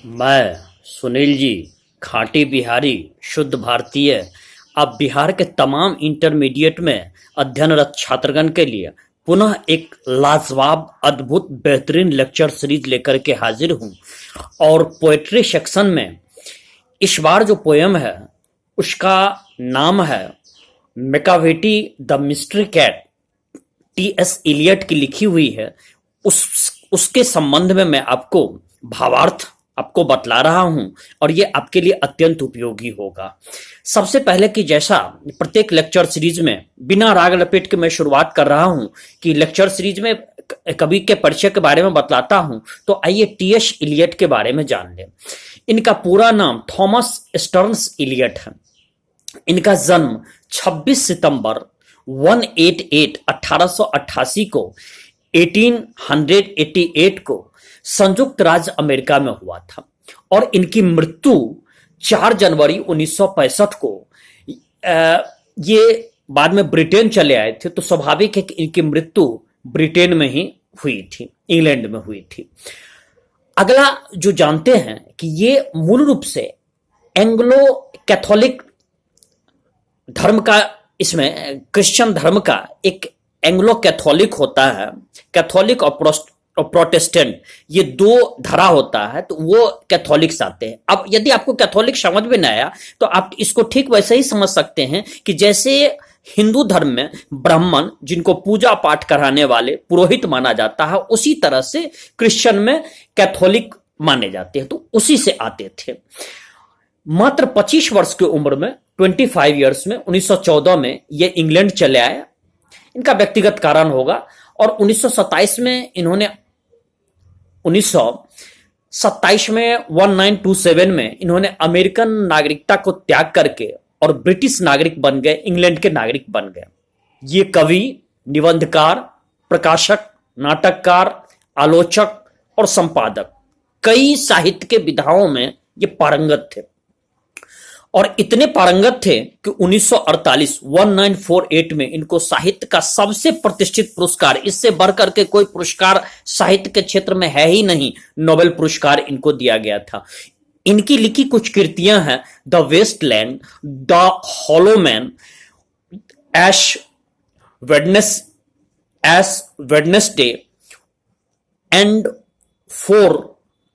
मैं सुनील जी, खाँटी बिहारी, शुद्ध भारतीय, अब बिहार के तमाम इंटरमीडिएट में अध्ययनरत छात्रगण के लिए पुनः एक लाजवाब, अद्भुत, बेहतरीन लेक्चर सीरीज लेकर के हाजिर हूँ। और पोएट्री सेक्शन में इस बार जो पोयम है उसका नाम है Macavity the mystery cat. T S. Eliot की लिखी हुई है। उसके संबंध में मैं आपको भावार्थ आपको बतला रहा हूं और ये आपके लिए अत्यंत उपयोगी होगा। सबसे पहले कि जैसा प्रत्येक लेक्चर सीरीज में बिना राग लपेट के मैं शुरुआत कर रहा हूं कि लेक्चर सीरीज में कवि के परिचय के बारे में बतलाता हूं, तो आइए टी.एस. इलियट के बारे में जान लें। इनका पूरा नाम थॉमस स्टर्न्स इलियट है। इनका जन्म 26 सितंबर 1888 को 1888 को संयुक्त राज्य अमेरिका में हुआ था और इनकी मृत्यु 4 जनवरी 1965 को ये बाद में ब्रिटेन चले आए थे, तो स्वाभाविक है कि इनकी मृत्यु ब्रिटेन में ही हुई थी, इंग्लैंड में हुई थी। अगला जो जानते हैं कि ये मूल रूप से एंग्लो कैथोलिक धर्म का, इसमें क्रिश्चियन धर्म का एक एंग्लो कैथोलिक होता है। कैथोलिक और प्रोटेस्टेंट ये दो धरा होता है, तो वो कैथोलिक्स आते हैं। अब यदि आपको कैथोलिक समझ में न आया तो आप इसको ठीक वैसे ही समझ सकते हैं कि जैसे हिंदू धर्म में ब्राह्मण जिनको पूजा पाठ कराने वाले पुरोहित माना जाता है, उसी तरह से क्रिश्चियन में कैथोलिक माने जाते हैं, तो उसी से आते थे। मात्र 25 वर्ष की उम्र में, 25 ईयर्स में, 1914 में ये इंग्लैंड चले आए। इनका व्यक्तिगत कारण होगा और 1927 में इन्होंने 1927 में 1927 में इन्होंने अमेरिकन नागरिकता को त्याग करके और ब्रिटिश नागरिक बन गए, इंग्लैंड के नागरिक बन गए। ये कवि, निबंधकार, प्रकाशक, नाटककार, आलोचक और संपादक, कई साहित्य के विधाओं में ये पारंगत थे और इतने पारंगत थे कि 1948 में इनको साहित्य का सबसे प्रतिष्ठित पुरस्कार, इससे बढ़कर के कोई पुरस्कार साहित्य के क्षेत्र में है ही नहीं, नोबेल पुरस्कार इनको दिया गया था। इनकी लिखी कुछ कृतियां हैं the Westland, the hollow man, ash Wednesday and 4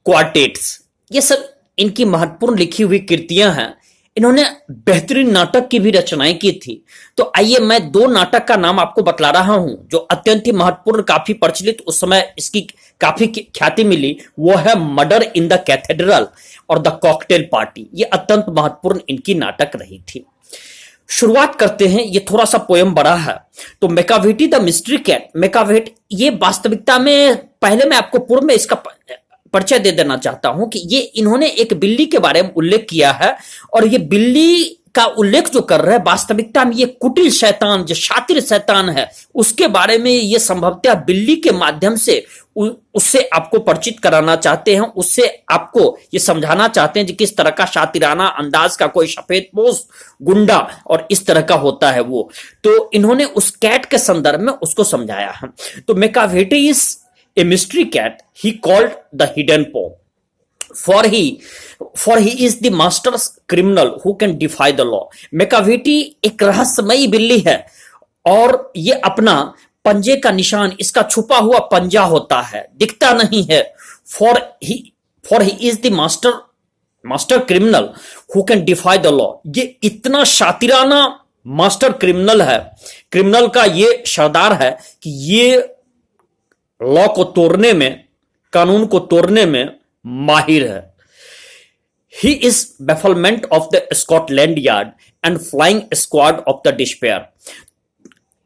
quartets. ये सब इनकी महत्वपूर्ण लिखी हुई कृतियां हैं। इन्होंने बेहतरीन नाटक की भी रचनाएं की थी। तो आइए मैं 2 नाटक का नाम आपको बतला रहा हूं जो अत्यंत ही महत्वपूर्ण, काफी प्रचलित, उस समय इसकी काफी ख्याति मिली। वो है मर्डर इन द कैथेड्रल और द कॉकटेल पार्टी। ये अत्यंत महत्वपूर्ण इनकी नाटक रही थी। शुरुआत करते हैं। ये थोड़ा सा पोयम बड़ा है। तो मेकावेटी द मिस्ट्री कैट, मेकावेट ये वास्तविकता में, पहले मैं आपको पूर्व में इसका परिचय दे देना चाहता हूं कि ये इन्होंने एक बिल्ली के बारे में उल्लेख किया है और ये बिल्ली का उल्लेख जो कर रहे हैं, वास्तविकता में ये कुटिल शैतान, जो शातिर शैतान है, उसके बारे में ये संभवतः बिल्ली के माध्यम से उससे आपको परिचित कराना चाहते हैं, उससे आपको ये समझाना चाहते हैं कि किस तरह का शातिराना अंदाज का कोई सफेदपोश गुंडा और इस तरह का होता है वो। तो इन्होंने उस कैट के संदर्भ में उसको समझाया है। तो मेकावेटी is a mystery cat he called the hidden paw, for he is the master criminal who can defy the law। मेकावेटी एक रहस्यमयी बिल्ली है और ये अपना पंजे का निशान, इसका छुपा हुआ पंजा होता है, दिखता नहीं है। for he is the master criminal who can defy the law। ये इतना शातिराना मास्टर क्रिमिनल है, क्रिमिनल का ये सरदार है कि ये लॉ को तोड़ने में, कानून को तोड़ने में माहिर है। He is bafflement of the Scotland yard and flying squad of the despair.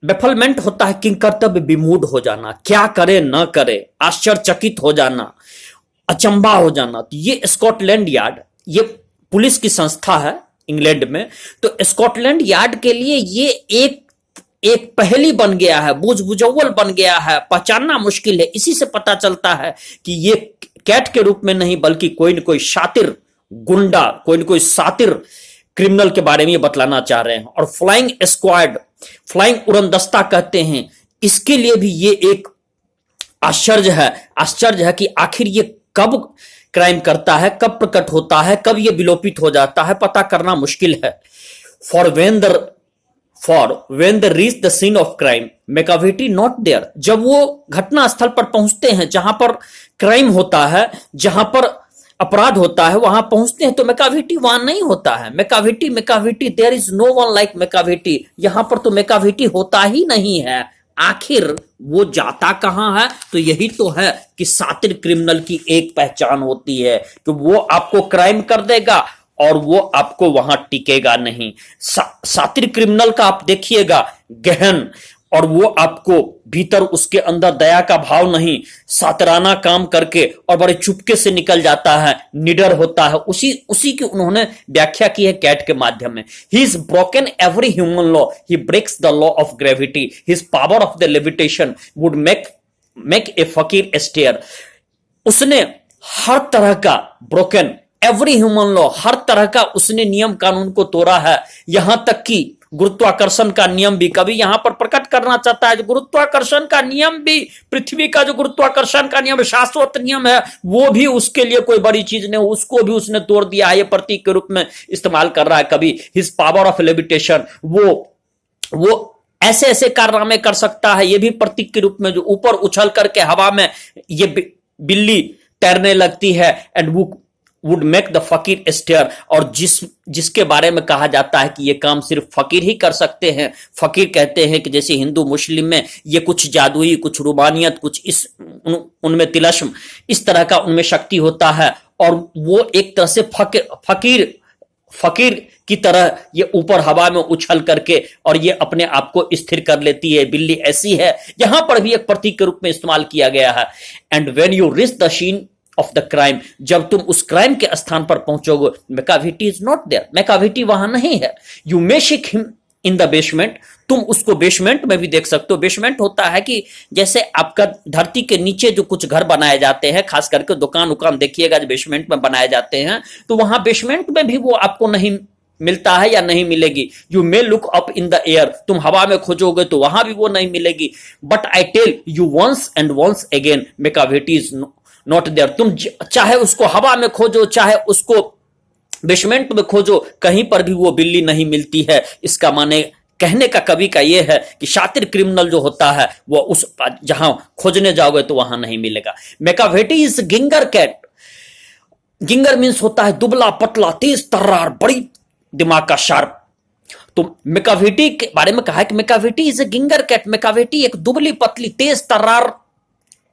Bafflement होता है किंग कर्तव्य विमूढ़ हो जाना, क्या करे न करे, आश्चर्यचकित हो जाना, अचंबा हो जाना। तो ये स्कॉटलैंड यार्ड, ये पुलिस की संस्था है इंग्लैंड में। तो स्कॉटलैंड यार्ड के लिए ये एक पहेली बन गया है, बुझबुझौल बन गया है, पहचानना मुश्किल है। इसी से पता चलता है कि ये कैट के रूप में नहीं बल्कि कोई न कोई शातिर गुंडा, कोई न कोई शातिर क्रिमिनल के बारे में ये बतलाना चाह रहे हैं। और फ्लाइंग स्क्वाड, फ्लाइंग उड़नदस्ता कहते हैं, इसके लिए भी ये एक आश्चर्य है कि आखिर ये कब क्राइम करता है, कब प्रकट होता है, कब यह विलोपित हो जाता है, पता करना मुश्किल है। For when the reach the scene of crime Macavity not there, जब वो घटना स्थल पर पहुंचते हैं जहां पर क्राइम होता है, जहां पर अपराध होता है, वहां पहुंचते हैं तो मैकाविटी वहां नहीं होता है। Macavity there is no one like Macavity, यहां पर तो मैकाविटी होता ही नहीं है। आखिर वो जाता कहां है? तो यही तो है कि सातिर क्रिमिनल की एक पहचान होती है कि वो आपको क्राइम कर देगा और वो आपको वहां टिकेगा नहीं। सातिर क्रिमिनल का आप देखिएगा गहन, और वो आपको भीतर उसके अंदर दया का भाव नहीं, सातराना काम करके और बड़े चुपके से निकल जाता है, निडर होता है। उसी की उन्होंने व्याख्या की है कैट के माध्यम में। He is broken every human law, he breaks the law of gravity, his power of the levitation would make a फकीर स्टेयर। उसने हर तरह का ब्रोकन एवरी ह्यूमन लॉ, हर तरह का उसने नियम कानून को तोड़ा है, यहां तक कि गुरुत्वाकर्षण का नियम भी कभी यहां पर प्रकट करना चाहता है। जो गुरुत्वाकर्षण का नियम भी, पृथ्वी का जो गुरुत्वाकर्षण का नियम शाश्वत नियम है, वो भी उसके लिए कोई बड़ी चीज नहीं, उसको भी उसने तोड़ दिया है, ये प्रतीक के रूप में इस्तेमाल कर रहा है। कभी हिज पावर ऑफ लेविटेशन, वो ऐसे ऐसे कारनामे कर सकता है, ये भी प्रतीक के रूप में, जो ऊपर उछल करके हवा में ये बिल्ली तैरने लगती है, एंड वो वुड मेक द फकीर स्टेयर, और जिसके बारे में कहा जाता है कि ये काम सिर्फ फकीर ही कर सकते हैं। फकीर कहते हैं कि जैसे हिंदू मुस्लिम में ये कुछ जादुई, कुछ रूबानियत, कुछ उनमें तिलस्म, इस तरह का उनमें शक्ति होता है, और वो एक तरह से फकीर की तरह ये ऊपर हवा में उछल करके और ये अपने आप को स्थिर कर लेती है। बिल्ली ऐसी है, यहां पर भी एक प्रतीक के रूप में इस्तेमाल किया गया है। And when you reach the scene of the crime, जब तुम उस क्राइम के स्थान पर पहुंचोगे, Macavity is not there, Macavity वहां नहीं है। You may seek him in the basement, तुम उसको बेसमेंट में भी देख सकते हो। बेसमेंट होता है कि जैसे आपका धरती के नीचे जो कुछ घर बनाए जाते हैं, खास करके दुकान उकान देखिएगा जो बेसमेंट में बनाए जाते हैं, तो वहां बेसमेंट में भी वो आपको नहीं मिलता है या नहीं मिलेगी। You may look up in the air, तुम हवा में खोजोगे तो वहां भी वो नहीं मिलेगी। But I tell you once and once again, Macavity is not there. तुम चाहे उसको हवा में खोजो, चाहे उसको बेसमेंट में खोजो, कहीं पर भी वो बिल्ली नहीं मिलती है। इसका माने कहने का कवि का ये है कि शातिर क्रिमिनल जो होता है वो उस जहां खोजने जाओगे तो वहां नहीं मिलेगा। Macavity is ginger cat. Ginger means होता है दुबला पतला, तेज तर्रार, बड़ी दिमाग का शार्प। तो मैकाविटी के बारे में कहा है कि Macavity is a ginger cat. Macavity एक दुबली पतली तेज तर्रार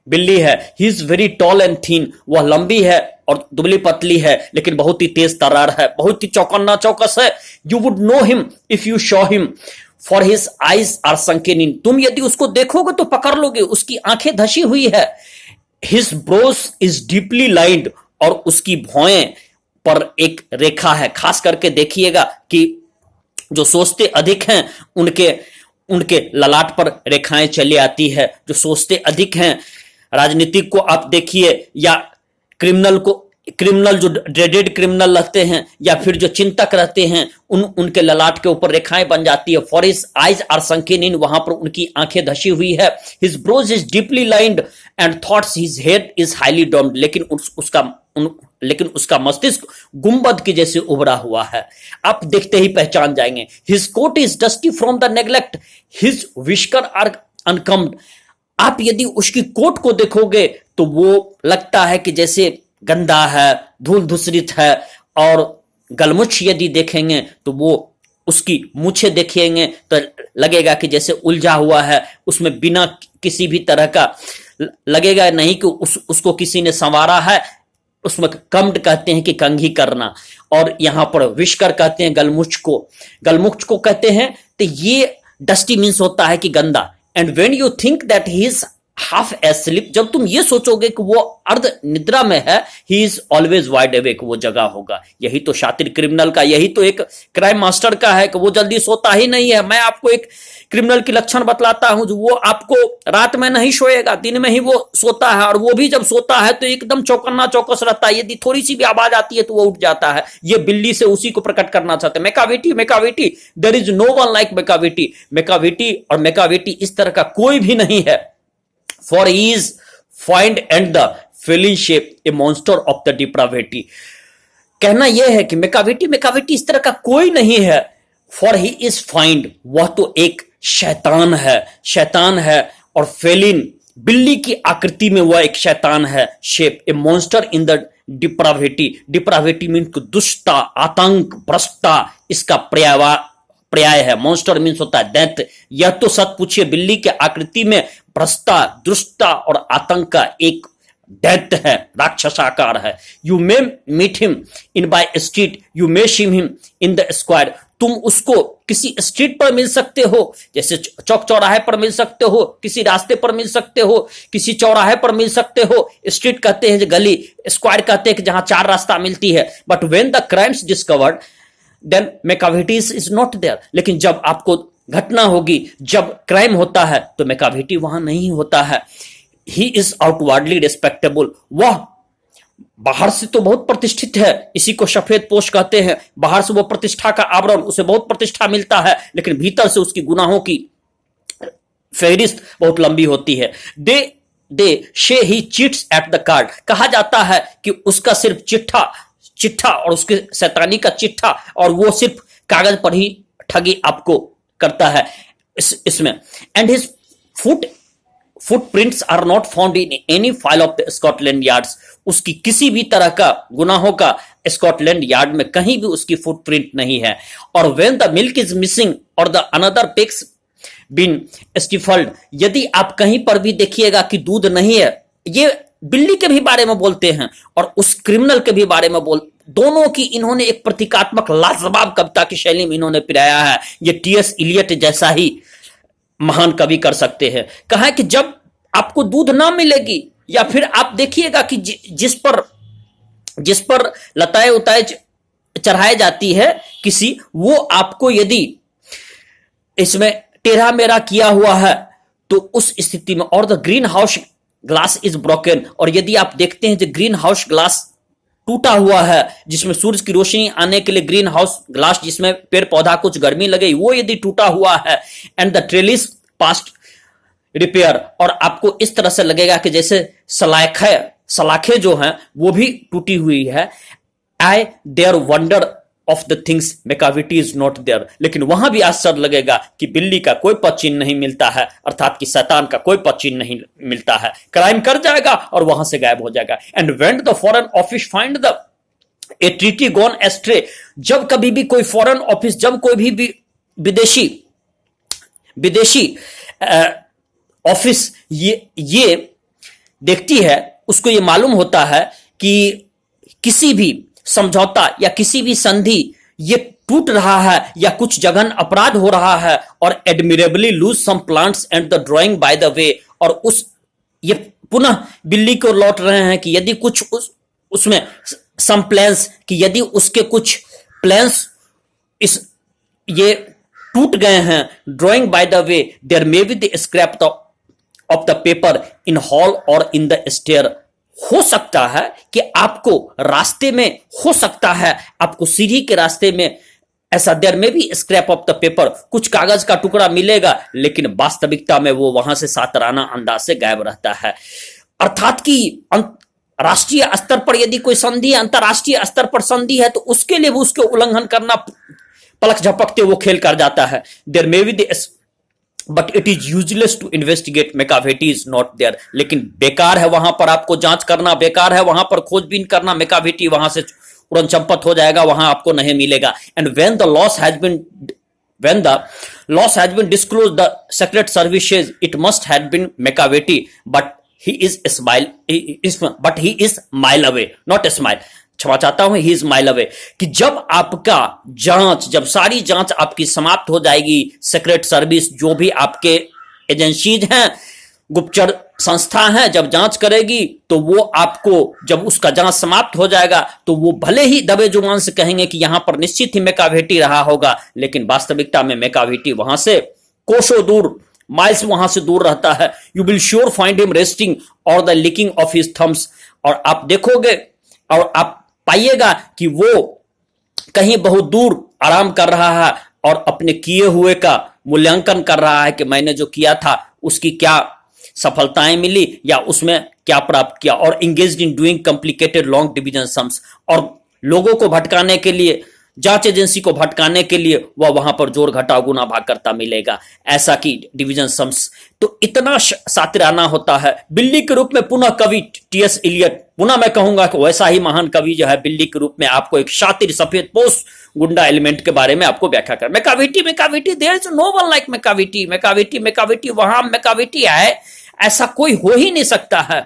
बिल्ली है। He is very tall and थीन, वह लंबी है और दुबली पतली है, लेकिन बहुत ही तेज तर्रार है, बहुत ही चौकन्ना चौकस है। You would know him if you show him, for his eyes are sunken in. तुम यदि उसको देखोगे तो पकड़ लोगे, उसकी आंखें धसी हुई है। His Bros is deeply lined, और उसकी भौएं पर एक रेखा है। खास करके देखिएगा कि जो सोचते अधिक हैं उनके ललाट पर रेखाएं चली आती है। जो सोचते अधिक हैं, राजनीतिक को आप देखिए, या क्रिमिनल जो ड्रेडेड क्रिमिनल लगते हैं, या फिर जो चिंतक रहते हैं, उनके ललाट के ऊपर रेखाएं बन जाती है। For his eyes are sunken in, वहां पर उनकी आंखें धसी हुई है। His brows is deeply lined and thoughts his head is highly domed, लेकिन उसका मस्तिष्क गुंबद के जैसे उभरा हुआ है। आप देखते ही पहचान जाएंगे। His coat is dusty from the neglect, his whisker are uncombed. आप यदि उसकी कोट को देखोगे तो वो लगता है कि जैसे गंदा है, धूल धूसरित है। और गलमुछ यदि देखेंगे तो वो उसकी मूछें देखेंगे तो लगेगा कि जैसे उलझा हुआ है, उसमें बिना किसी भी तरह का लगेगा नहीं कि उसको किसी ने संवारा है। उसमें कम्ड कहते हैं कि कंघी करना, और यहां पर विस्कर कहते हैं गलमुछ को कहते हैं। तो ये डस्टी मीन्स होता है कि गंदा। And when you think that he is half asleep, जब तुम ये सोचोगे कि वो अर्ध निद्रा में है, he is always wide awake, वो जगह होगा। यही तो शातिर क्रिमिनल का, यही तो एक क्राइम मास्टर का है कि वो जल्दी सोता ही नहीं है। मैं आपको एक क्रिमिनल की लक्षण बतलाता हूं, जो वो आपको रात में नहीं सोएगा, दिन में ही वो सोता है, और वो भी जब सोता है तो एकदम चौकन्ना चौकस रहता है। यदि थोड़ी सी भी आवाज आती है तो वो उठ जाता है। ये बिल्ली से उसी को प्रकट करना चाहते हैं। Macavity, there is no one like Macavity, और मैकाविटी इस तरह का कोई भी नहीं है। For he is fond and the feline shape a monster of the depravity. कहना यह है कि मेकाविटी इस तरह का कोई नहीं है, फॉर ही इज फाइंड, वह तो एक शैतान है। और फेलिन बिल्ली की आकृति में वह एक शैतान है, shape a monster in the depravity mean दुष्टता, आतंक, भ्रष्टता, इसका पर्याय है। मॉन्स्टर मीन्स होता है दैत्य। यह तो सच पूछिए बिल्ली के आकृति में भ्रष्टता, दुष्टता और आतंक का एक दैत्य है, राक्षसाकार है। You may meet him in by street, you may see him in the square. तुम उसको किसी स्ट्रीट पर मिल सकते हो, जैसे चौक चौराहे पर मिल सकते हो, किसी रास्ते पर मिल सकते हो, किसी चौराहे पर मिल सकते हो। स्ट्रीट कहते हैं गली, स्क्वायर कहते हैं कि जहां चार रास्ता मिलती है। But when the crimes discovered then Macavity's is not there. लेकिन जब आपको घटना होगी, जब क्राइम होता है, तो मेकाविटी वहां नहीं होता है। ही इज आउटवर्डली रिस्पेक्टेबल, वह बाहर से तो बहुत प्रतिष्ठित है, इसी को सफेद पोश कहते हैं। बाहर से वो प्रतिष्ठा का आवरण, उसे बहुत प्रतिष्ठा मिलता है, लेकिन भीतर से उसकी गुनाहों की फहरिस्त बहुत लंबी होती है। दे शे ही चीट्स एट द कार्ड। कहा जाता है कि उसका सिर्फ चिट्ठा और उसके शैतानी का चिट्ठा, और वो सिर्फ कागज पर ही ठगी आपको करता है इसमें। And his footprints are not found in any file of the Scotland yards. उसकी किसी भी तरह का गुनाहों का स्कॉटलैंड यार्ड में कहीं भी उसकी फुटप्रिंट नहीं है। और when the milk is missing और द अनदर पिग्स बीन स्टिफल्ड, यदि आप कहीं पर भी देखिएगा कि दूध नहीं है, ये बिल्ली के भी बारे में बोलते हैं और उस क्रिमिनल के भी बारे में दोनों की इन्होंने एक प्रतीकात्मक लाजवाब कविता की शैली में इन्होंने पिराया है। ये टी.एस. इलियट जैसा ही महान कवि कर सकते हैं। कहा है कि जब आपको दूध ना मिलेगी, या फिर आप देखिएगा कि जिस पर लताए उताए चढ़ाई जाती है किसी, वो आपको यदि इसमें टेढ़ा मेढ़ा किया हुआ है, तो उस स्थिति में, और the green house glass is broken, और यदि आप देखते हैं जो ग्रीन हाउस ग्लास टूटा हुआ है, जिसमें सूरज की रोशनी आने के लिए ग्रीन हाउस ग्लास, जिसमें पेड़ पौधा कुछ गर्मी लगे, वो यदि टूटा हुआ है, and the trellis past repair, और आपको इस तरह से लगेगा कि जैसे सलाखें जो हैं वो भी टूटी हुई है। I there wonder of the things Macavity is not there, लेकिन वहां भी आश्चर्य लगेगा कि बिल्ली का कोई पदचिन्ह नहीं मिलता है, अर्थात कि शैतान का कोई पदचिन्ह नहीं मिलता है। क्राइम कर जाएगा और वहां से गायब हो जाएगा। And when the foreign office find the A treaty gone ashtray, जब कभी भी कोई फॉरेन ऑफिस, जब कोई भी विदेशी ऑफिस ये देखती है, उसको ये मालूम होता है कि किसी भी समझौता या किसी भी संधि ये टूट रहा है, या कुछ जघन अपराध हो रहा है, और admirably loose some plants and the drawing by the way, और ये पुनः बिल्ली को लौट रहे हैं कि यदि कुछ उसमें सम प्लान्स, कि यदि उसके कुछ प्लान्स ये टूट गए हैं, drawing by the way, there may be the scrap of the paper in hall और इन द स्टेयर। हो सकता है कि आपको रास्ते में, हो सकता है आपको सीढ़ी के रास्ते में ऐसा देयर में भी स्क्रैप ऑफ द पेपर, कुछ कागज का टुकड़ा मिलेगा, लेकिन वास्तविकता में वो वहां से सातराना अंदाज से गायब रहता है। अर्थात कि राष्ट्रीय स्तर पर यदि कोई संधि, अंतरराष्ट्रीय स्तर पर संधि है, तो उसके लिए भी उसके उल्लंघन करना, पलक झपकते वो खेल कर जाता है। There may be but it is useless to investigate, Macavity is not there. लेकिन बेकार है वहां पर आपको जांच करना, बेकार है वहां पर खोजबीन करना, मेकाविटी वहां से उड़न चंपत हो जाएगा, वहां आपको नहीं मिलेगा। And when the loss has been disclose the secret services, it must have been Macavity, but he is mile away, not smile, क्षमा चाहता हूं, ही इज माइल अवे। कि जब आपका जांच, जब सारी जांच आपकी समाप्त हो जाएगी, सीक्रेट सर्विस जो भी आपके एजेंसीज हैं, गुप्तचर संस्था है, जब जांच करेगी, तो वो आपको, जब उसका जांच समाप्त हो जाएगा, तो वो भले ही दबे जुबान से कहेंगे कि यहां पर निश्चित ही मेकाविटी रहा होगा, लेकिन वास्तविकता में मेकाविटी वहां से कोसों दूर, माइल्स वहां से दूर रहता है। You will sure find him resting or the licking of his thumbs, और आप देखोगे और आप पाइएगा कि वो कहीं बहुत दूर आराम कर रहा है और अपने किए हुए का मूल्यांकन कर रहा है कि मैंने जो किया था उसकी क्या सफलताएं मिली, या उसमें क्या प्राप्त किया, और engaged in doing complicated long division sums, और लोगों को भटकाने के लिए, जांच एजेंसी को भटकाने के लिए वह वहां पर जोड़ घटाव गुना भाग करता मिलेगा, ऐसा कि डिवीजन सम्स। तो इतना सातिराना होता है। बिल्ली के रूप में पुनः कवि टीएस इलियट, पुनः मैं कहूंगा कि वैसा ही महान कवि जो है बिल्ली के रूप में आपको एक शातिर सफेद पोश गुंडा एलिमेंट के बारे में आपको व्याख्या कर, Macavity there is no one like Macavity वहां मैकाविटी है, ऐसा कोई हो ही नहीं सकता है।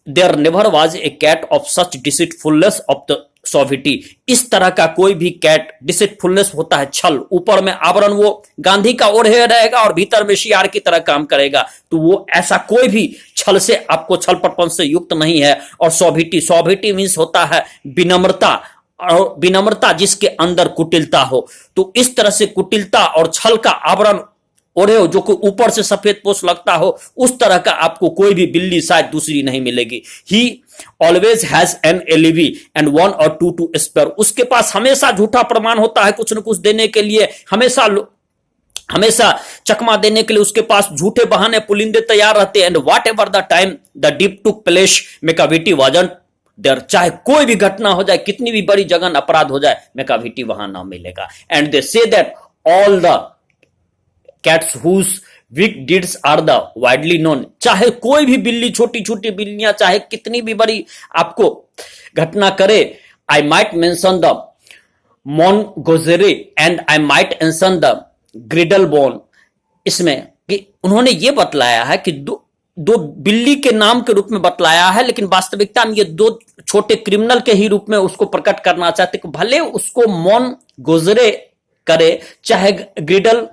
There never was a cat of such deceitfulness of the suavity, इस तरह का कोई भी कैट, डिसीटफुलनेस होता है छल, ऊपर में आवरण वो गांधी का ओढ़े रहेगा और भीतर में शियार की तरह काम करेगा, तो वो ऐसा कोई भी छल से आपको छल पटपन से युक्त नहीं है। और सॉविटी मीन्स होता है विनम्रता, और विनम्रता जिसके अंदर कुटिलता हो, तो इस तरह से कुटिलता और छल का आवरण ओढ़े हो जो कि ऊपर से सफेद पोष लगता हो, उस तरह का आपको कोई भी बिल्ली शायद दूसरी नहीं मिलेगी। He always has an alibi and one or two to spare, उसके पास हमेशा झूठा प्रमाण होता है कुछ न कुछ देने के लिए, हमेशा चकमा देने के लिए उसके पास झूठे बहाने पुलिंदे तैयार रहते हैं। And what ever the time the deep took place Macavity wasn't there, चाहे कोई भी घटना हो जाए, कितनी भी बड़ी जघन अपराध हो जाए, मैकाविटी वहां ना मिलेगा। And they say that all the cats whose weak deeds are the widely known, चाहे कोई भी बिल्ली, छोटी छोटी बिल्लियां चाहे कितनी भी बड़ी आपको घटना करे, I might mention the Montgozeri and I might mention the Griddlebone, इसमें कि उन्होंने ये बतलाया है कि दो बिल्ली के नाम के रूप में बतलाया है, लेकिन वास्तविकता में ये दो छोटे क्रिमिनल के ही रूप में उसको प्रकट करना चाहते कि भले उसको मोनगोजरे करे चाहे ग्रिडल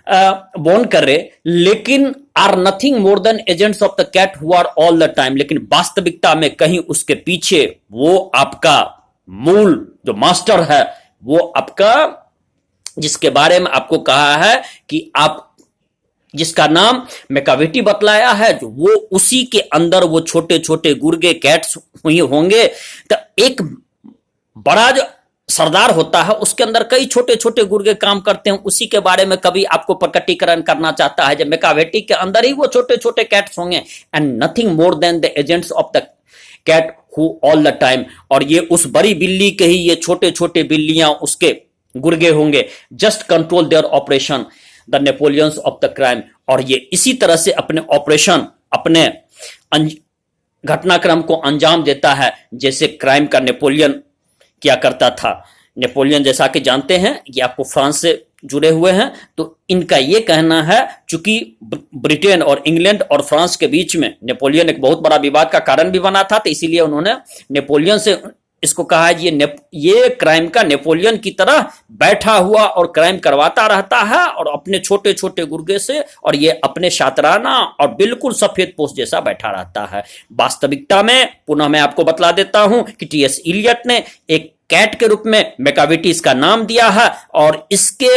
बोन करे, लेकिन are nothing more then agents of the cat who are all the time, लेकिन वास्तविकता में कहीं उसके पीछे वो आपका मूल जो मास्टर है, वो आपका जिसके बारे में आपको कहा है कि आप जिसका नाम मैकाविटी बतलाया है, जो वो उसी के अंदर वो छोटे छोटे गुर्गे कैट्स हुई होंगे। तो एक बड़ा जो सरदार होता है उसके अंदर कई छोटे छोटे गुर्गे काम करते हैं, उसी के बारे में कभी आपको प्रकटीकरण करना चाहता है। जब मैकाविटी के अंदर ही वो छोटे छोटे कैट्स होंगे, and nothing more than the agents of the cat who all the time, और ये उस बड़ी बिल्ली के ही ये छोटे छोटे बिल्लियां उसके गुर्गे होंगे। Just control their operation the Napoleons of the crime, और ये इसी तरह से अपने ऑपरेशन, अपने घटनाक्रम को अंजाम देता है जैसे क्राइम का नेपोलियन क्या करता था। नेपोलियन जैसा कि जानते हैं ये आपको फ्रांस से जुड़े हुए हैं, तो इनका ये कहना है चूंकि ब्रिटेन और इंग्लैंड और फ्रांस के बीच में नेपोलियन एक बहुत बड़ा विवाद का कारण भी बना था, तो इसीलिए उन्होंने नेपोलियन से इसको कहा है ये क्राइम का नेपोलियन की तरह बैठा हुआ और क्राइम करवाता रहता है, और अपने छोटे छोटे गुर्गे से, और ये अपने शातराना और बिल्कुल सफेद पोश जैसा बैठा रहता है। वास्तविकता में पुनः मैं आपको बतला देता हूं कि टीएस इलियट ने एक कैट के रूप में मैकाविटी इसका नाम दिया है, और इसके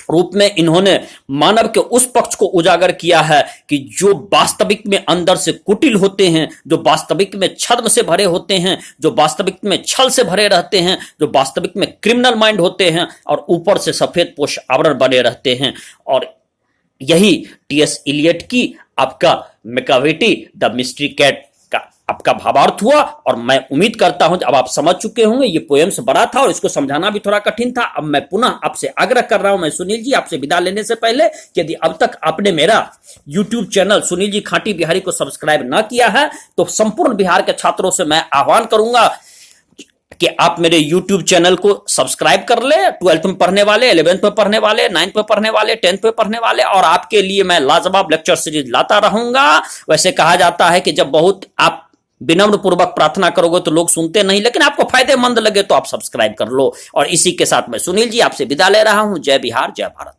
रूप में इन्होंने मानव के उस पक्ष को उजागर किया है कि जो वास्तविक में अंदर से कुटिल होते हैं, जो वास्तविक में छद्म से भरे होते हैं, जो वास्तविक में छल से भरे रहते हैं, जो वास्तविक में क्रिमिनल माइंड होते हैं, और ऊपर से सफेद पोश आवरण बने रहते हैं। और यही टीएस इलियट की आपका मैकाविटी द मिस्ट्री कैट आपका भावार्थ हुआ, और मैं उम्मीद करता हूं अब आप समझ चुके होंगे। ये पोएम्स बड़ा था और इसको समझाना भी थोड़ा कठिन था। अब मैं पुनः आपसे आग्रह कर रहा हूं, मैं सुनील जी आपसे विदा लेने से पहले, यदि अब तक आपने मेरा YouTube चैनल सुनील जी खाटी बिहारी को सब्सक्राइब ना किया है, तो संपूर्ण बिहार के छात्रों से मैं आह्वान करूंगा कि आप मेरे YouTube चैनल को सब्सक्राइब कर ले। 12th में पढ़ने वाले, 11th में पढ़ने वाले, 9th में पढ़ने वाले, 10th में पढ़ने वाले, और आपके लिए मैं लाजवाब लेक्चर सीरीज लाता रहूंगा। वैसे कहा जाता है कि जब बहुत आप विनम्र पूर्वक प्रार्थना करोगे तो लोग सुनते नहीं, लेकिन आपको फायदेमंद लगे तो आप सब्सक्राइब कर लो। और इसी के साथ मैं सुनील जी आपसे विदा ले रहा हूं। जय बिहार, जय भारत।